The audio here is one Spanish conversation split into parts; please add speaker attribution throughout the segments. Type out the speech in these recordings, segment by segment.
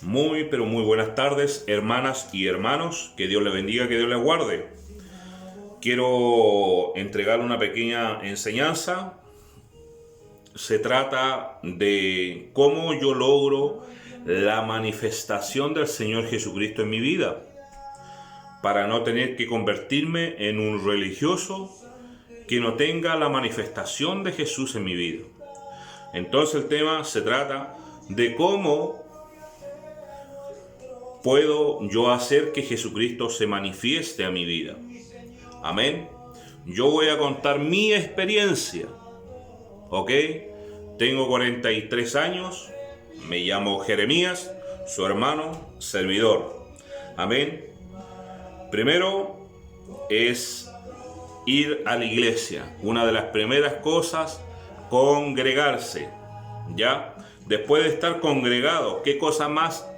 Speaker 1: Muy, pero muy buenas tardes, hermanas y hermanos. Que Dios les bendiga, que Dios les guarde. Quiero entregar una pequeña enseñanza. Se trata de cómo yo logro la manifestación del Señor Jesucristo en mi vida, para no tener que convertirme en un religioso que no tenga la manifestación de Jesús en mi vida. Entonces el tema se trata de cómo puedo yo hacer que Jesucristo se manifieste a mi vida. Amén. Yo voy a contar mi experiencia. ¿Ok? Tengo 43 años. Me llamo Jeremías, su hermano, servidor. Amén. Primero es ir a la iglesia. Una de las primeras cosas, congregarse. ¿Ya? Después de estar congregado, ¿qué cosa más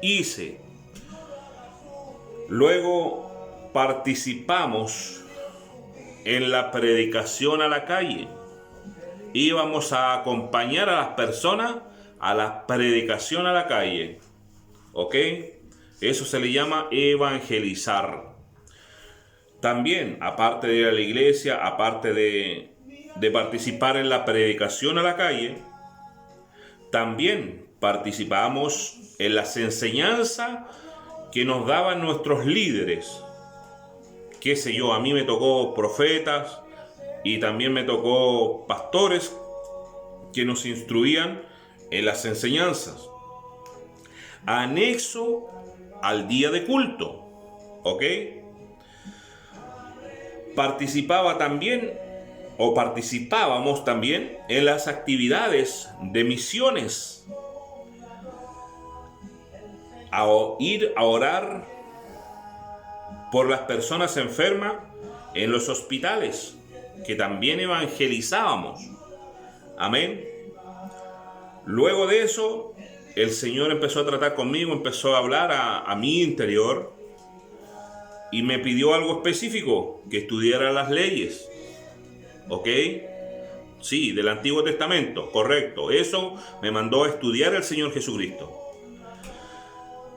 Speaker 1: hice? Luego participamos en la predicación a la calle. Íbamos a acompañar a las personas a la predicación a la calle. ¿Ok? Eso se le llama evangelizar. También, aparte de ir a la iglesia, aparte de participar en la predicación a la calle, también participamos en las enseñanzas que nos daban nuestros líderes. Qué sé yo, a mí me tocó profetas y también me tocó pastores que nos instruían en las enseñanzas. Anexo al día de culto, ¿ok? Participábamos también en las actividades de misiones. A ir a orar por las personas enfermas en los hospitales, que también evangelizábamos. Amén. Luego de eso, el Señor empezó a tratar conmigo, empezó a hablar a mi interior y me pidió algo específico, que estudiara las leyes. ¿Ok? Sí, del Antiguo Testamento, correcto. Eso me mandó a estudiar el Señor Jesucristo.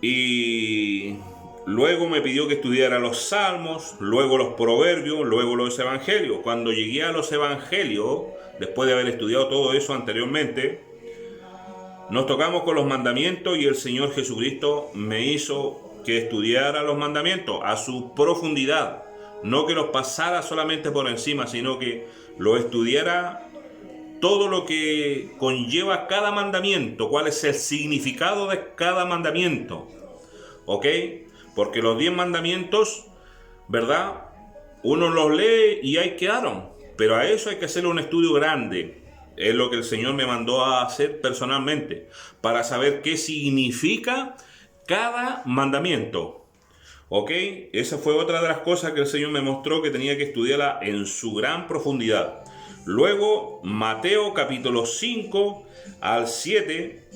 Speaker 1: Y luego me pidió que estudiara los salmos, luego los proverbios, luego los evangelios. Cuando llegué a los evangelios, después de haber estudiado todo eso anteriormente, nos tocamos con los mandamientos y el Señor Jesucristo me hizo que estudiara los mandamientos a su profundidad. No que los pasara solamente por encima, sino que lo estudiara todo lo que conlleva cada mandamiento, cuál es el significado de cada mandamiento. ¿Ok? Porque los 10 mandamientos, ¿verdad? Uno los lee y ahí quedaron. Pero a eso hay que hacer un estudio grande. Es lo que el Señor me mandó a hacer personalmente, para saber qué significa cada mandamiento. ¿Ok? Esa fue otra de las cosas que el Señor me mostró, que tenía que estudiarla en su gran profundidad. Luego, Mateo capítulo 5 al 7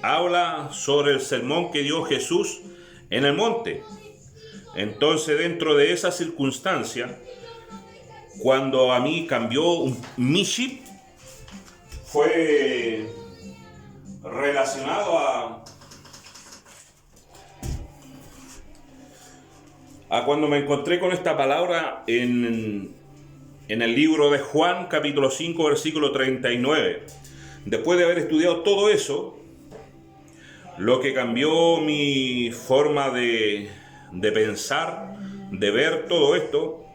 Speaker 1: habla sobre el sermón que dio Jesús en el monte. Entonces, dentro de esa circunstancia, cuando a mí cambió mi chip, fue relacionado a cuando me encontré con esta palabra en el libro de Juan, capítulo 5, versículo 39. Después de haber estudiado todo eso, lo que cambió mi forma de pensar, de ver todo esto,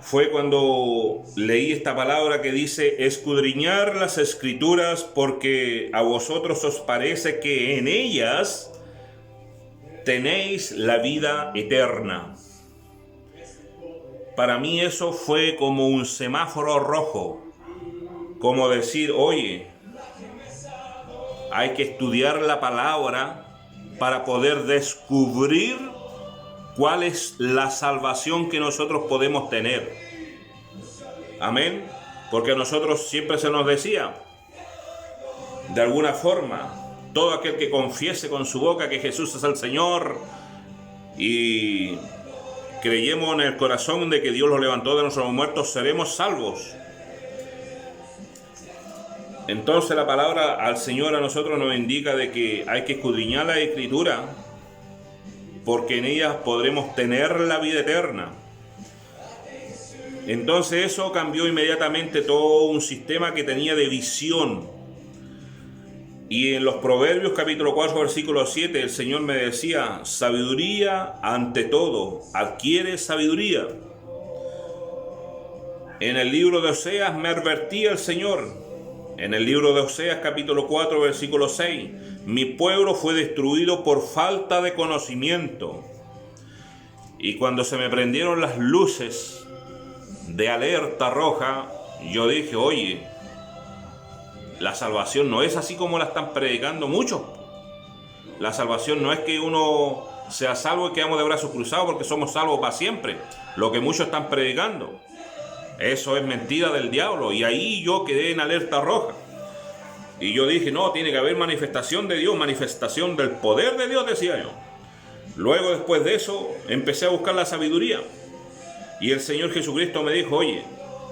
Speaker 1: fue cuando leí esta palabra que dice: escudriñar las escrituras, porque a vosotros os parece que en ellas tenéis la vida eterna. Para mí eso fue como un semáforo rojo, como decir: oye, hay que estudiar la palabra para poder descubrir cuál es la salvación que nosotros podemos tener. Amén. Porque a nosotros siempre se nos decía, de alguna forma, todo aquel que confiese con su boca que Jesús es el Señor y creyemos en el corazón de que Dios lo levantó de nuestros muertos, seremos salvos. Entonces la palabra al Señor a nosotros nos indica de que hay que escudriñar la Escritura, porque en ellas podremos tener la vida eterna. Entonces eso cambió inmediatamente todo un sistema que tenía de visión. Y en los Proverbios capítulo 4 versículo 7 el Señor me decía: sabiduría ante todo, adquiere sabiduría. En el libro de Oseas me advertía el Señor. En el libro de Oseas capítulo 4 versículo 6: mi pueblo fue destruido por falta de conocimiento. Y cuando se me prendieron las luces de alerta roja, yo dije: oye, la salvación no es así como la están predicando muchos. La salvación no es que uno sea salvo y quedamos de brazos cruzados porque somos salvos para siempre, lo que muchos están predicando. Eso es mentira del diablo. Y ahí yo quedé en alerta roja. Y yo dije: no, tiene que haber manifestación de Dios, manifestación del poder de Dios, decía yo. Luego, después de eso, empecé a buscar la sabiduría. Y el Señor Jesucristo me dijo: oye,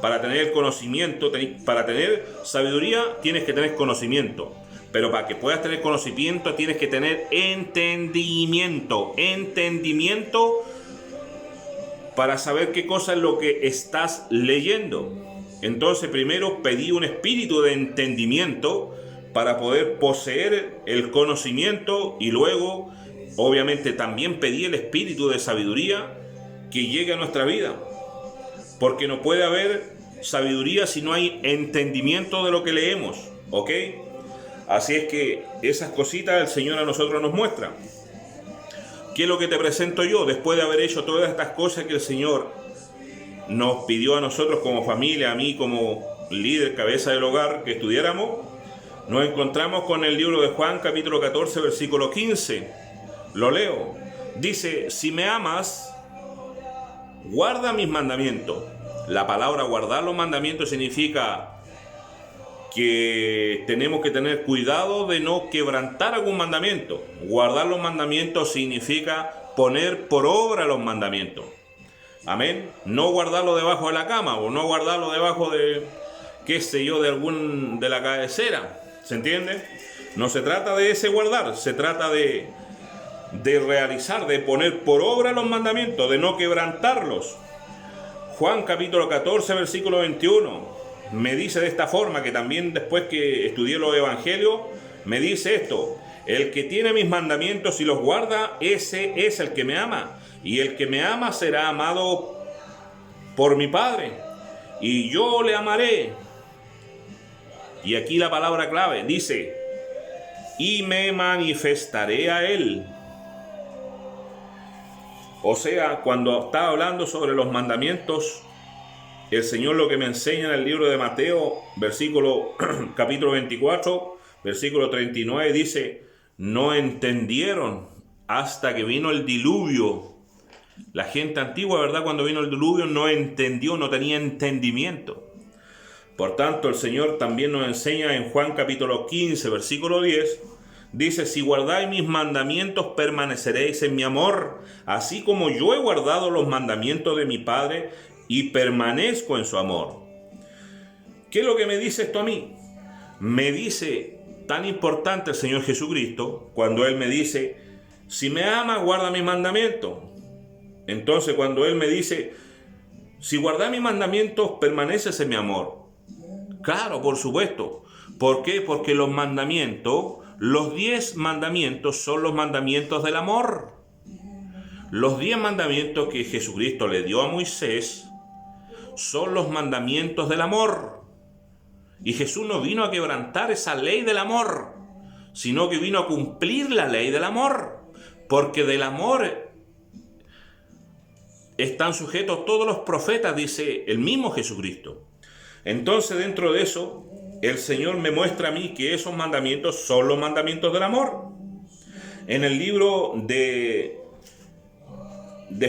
Speaker 1: para tener conocimiento, para tener sabiduría, tienes que tener conocimiento. Pero para que puedas tener conocimiento, tienes que tener entendimiento. Entendimiento para saber qué cosa es lo que estás leyendo. Entonces primero pedí un espíritu de entendimiento para poder poseer el conocimiento, y luego obviamente también pedí el espíritu de sabiduría que llegue a nuestra vida, porque no puede haber sabiduría si no hay entendimiento de lo que leemos, ¿ok? Así es que esas cositas el Señor a nosotros nos muestra. ¿Qué es lo que te presento yo? Después de haber hecho todas estas cosas que el Señor nos pidió a nosotros como familia, a mí como líder, cabeza del hogar, que estudiáramos, nos encontramos con el libro de Juan, capítulo 14, versículo 15. Lo leo. Dice: si me amas, guarda mis mandamientos. La palabra guardar los mandamientos significa que tenemos que tener cuidado de no quebrantar algún mandamiento. Guardar los mandamientos significa poner por obra los mandamientos. Amén. No guardarlo debajo de la cama, o no guardarlo debajo de, qué sé yo, de la cabecera. ¿Se entiende? No se trata de ese guardar, se trata de realizar, de poner por obra los mandamientos, de no quebrantarlos. Juan capítulo 14, versículo 21. Me dice de esta forma, que también después que estudié los evangelios, me dice esto: el que tiene mis mandamientos y los guarda, ese es el que me ama. Y el que me ama será amado por mi Padre, y yo le amaré. Y aquí la palabra clave dice: y me manifestaré a él. O sea, cuando está hablando sobre los mandamientos, el Señor lo que me enseña en el libro de Mateo, capítulo 24, versículo 39, dice: no entendieron hasta que vino el diluvio. La gente antigua, ¿verdad? Cuando vino el diluvio no entendió, no tenía entendimiento. Por tanto, el Señor también nos enseña en Juan capítulo 15, versículo 10, dice: si guardáis mis mandamientos, permaneceréis en mi amor, así como yo he guardado los mandamientos de mi Padre y permanezco en su amor. ¿Qué es lo que me dice esto a mí? Me dice, tan importante el Señor Jesucristo, cuando Él me dice: si me ama, guarda mis mandamientos. Entonces, cuando Él me dice: si guardas mis mandamientos, permaneces en mi amor. Claro, por supuesto. ¿Por qué? Porque los mandamientos, los 10 mandamientos son los mandamientos del amor. Los 10 mandamientos que Jesucristo le dio a Moisés son los mandamientos del amor. Y Jesús no vino a quebrantar esa ley del amor, sino que vino a cumplir la ley del amor. Porque del amor están sujetos todos los profetas, dice el mismo Jesucristo. Entonces, dentro de eso, el Señor me muestra a mí que esos mandamientos son los mandamientos del amor. En el libro de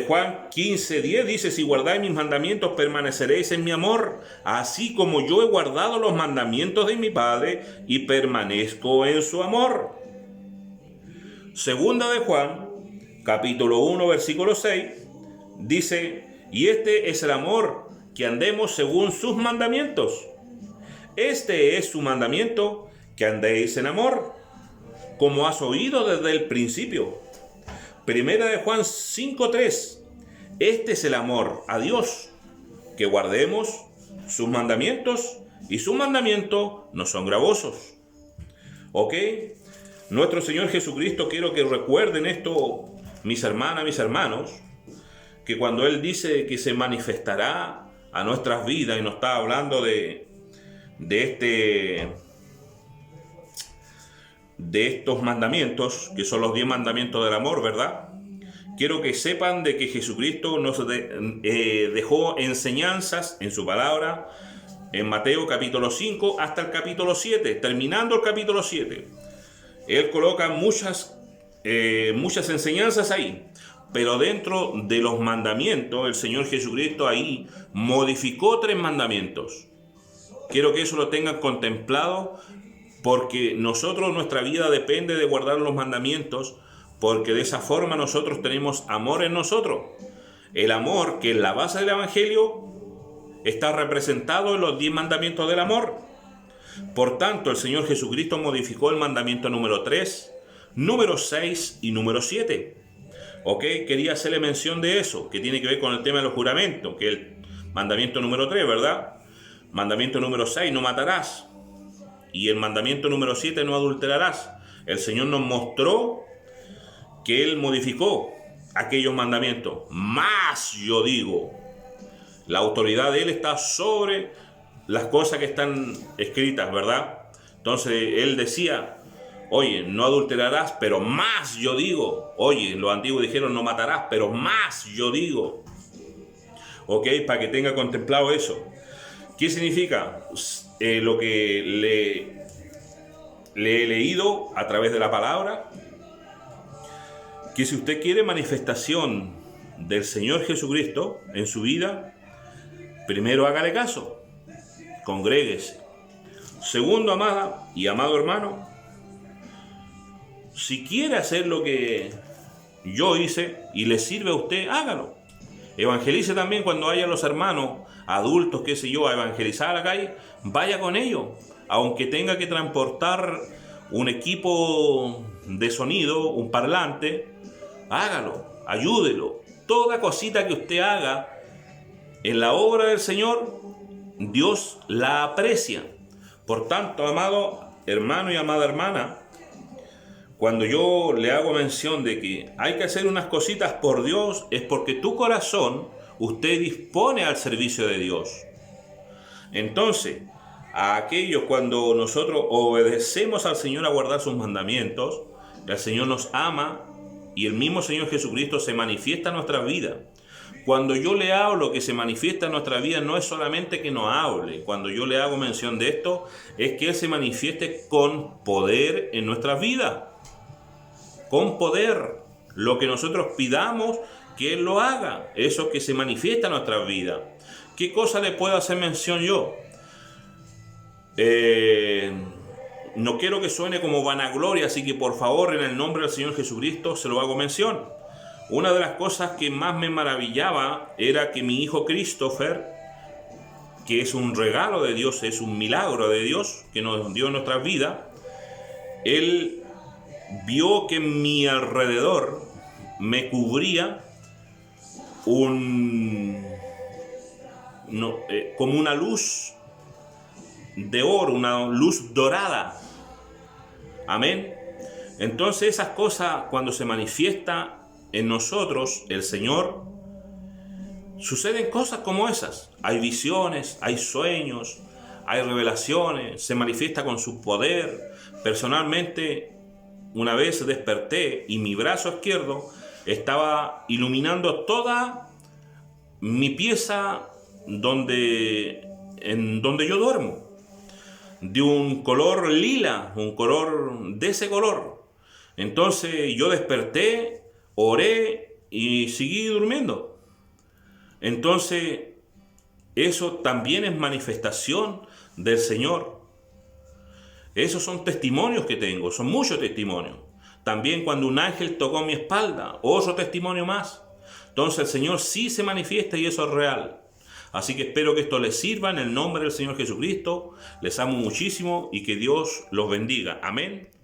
Speaker 1: Juan 15:10 dice: si guardáis mis mandamientos, permaneceréis en mi amor, así como yo he guardado los mandamientos de mi Padre y permanezco en su amor. Segunda de Juan, capítulo 1, versículo 6, dice: y este es el amor, que andemos según sus mandamientos. Este es su mandamiento, que andéis en amor, como has oído desde el principio. Primera de Juan 5:3. Este es el amor a Dios, que guardemos sus mandamientos, y sus mandamientos no son gravosos. ¿Ok? Nuestro Señor Jesucristo, quiero que recuerden esto, mis hermanas, mis hermanos, que cuando Él dice que se manifestará a nuestras vidas, y nos está hablando de estos mandamientos, que son los 10 mandamientos del amor, ¿verdad? Quiero que sepan de que Jesucristo nos dejó enseñanzas en su palabra, en Mateo capítulo 5 hasta el capítulo 7, terminando el capítulo 7. Él coloca muchas enseñanzas ahí, pero dentro de los mandamientos, el Señor Jesucristo ahí modificó 3 mandamientos. Quiero que eso lo tengan contemplado, porque nuestra vida depende de guardar los mandamientos, porque de esa forma nosotros tenemos amor en nosotros. El amor, que es la base del Evangelio, está representado en los 10 mandamientos del amor. Por tanto, el Señor Jesucristo modificó el mandamiento número 3, número 6 y número 7. ¿Ok? Quería hacerle mención de eso, que tiene que ver con el tema de los juramentos, que el mandamiento número 3, ¿verdad? Mandamiento número 6, no matarás. Y el mandamiento número 7, no adulterarás. El Señor nos mostró que Él modificó aquellos mandamientos. Más yo digo, la autoridad de Él está sobre las cosas que están escritas, ¿verdad? Entonces Él decía, oye, no adulterarás, pero más yo digo. Oye, los antiguos dijeron no matarás, pero más yo digo. ¿Ok? Para que tenga contemplado eso. ¿Qué significa? Lo que le he leído a través de la palabra, que si usted quiere manifestación del Señor Jesucristo en su vida, primero hágale caso, congréguese. Segundo, amada y amado hermano, si quiere hacer lo que yo hice y le sirve a usted, hágalo. Evangelice también cuando haya los hermanos adultos, qué sé yo, a evangelizar a la calle, vaya con ellos, aunque tenga que transportar un equipo de sonido, un parlante, hágalo, ayúdelo. Toda cosita que usted haga en la obra del Señor, Dios la aprecia. Por tanto, amado hermano y amada hermana, cuando yo le hago mención de que hay que hacer unas cositas por Dios, es porque tu corazón, usted dispone al servicio de Dios. Entonces, a aquellos, cuando nosotros obedecemos al Señor a guardar sus mandamientos, el Señor nos ama y el mismo Señor Jesucristo se manifiesta en nuestra vida. Cuando yo le hablo que se manifiesta en nuestra vida, no es solamente que nos hable. Cuando yo le hago mención de esto, es que Él se manifieste con poder en nuestra vida. Con poder. Lo que nosotros pidamos, que Él lo haga. Eso que se manifiesta en nuestra vida. ¿Qué cosa le puedo hacer mención yo? No quiero que suene como vanagloria, así que por favor, en el nombre del Señor Jesucristo, se lo hago mención. Una de las cosas que más me maravillaba era que mi hijo Christopher, que es un regalo de Dios, es un milagro de Dios que nos dio en nuestras vidas, él vio que en mi alrededor me cubría como una luz de oro, una luz dorada. Amén. Entonces esas cosas, cuando se manifiesta en nosotros el Señor, suceden cosas como esas. Hay visiones, hay sueños, hay revelaciones, se manifiesta con su poder. Personalmente, una vez desperté y mi brazo izquierdo estaba iluminando toda mi pieza en donde yo duermo, de un color lila, un color de ese color. Entonces yo desperté, oré y seguí durmiendo. Entonces eso también es manifestación del Señor. Esos son testimonios que tengo, son muchos testimonios. También cuando un ángel tocó mi espalda, otro testimonio más. Entonces el Señor sí se manifiesta y eso es real. Así que espero que esto les sirva en el nombre del Señor Jesucristo. Les amo muchísimo y que Dios los bendiga. Amén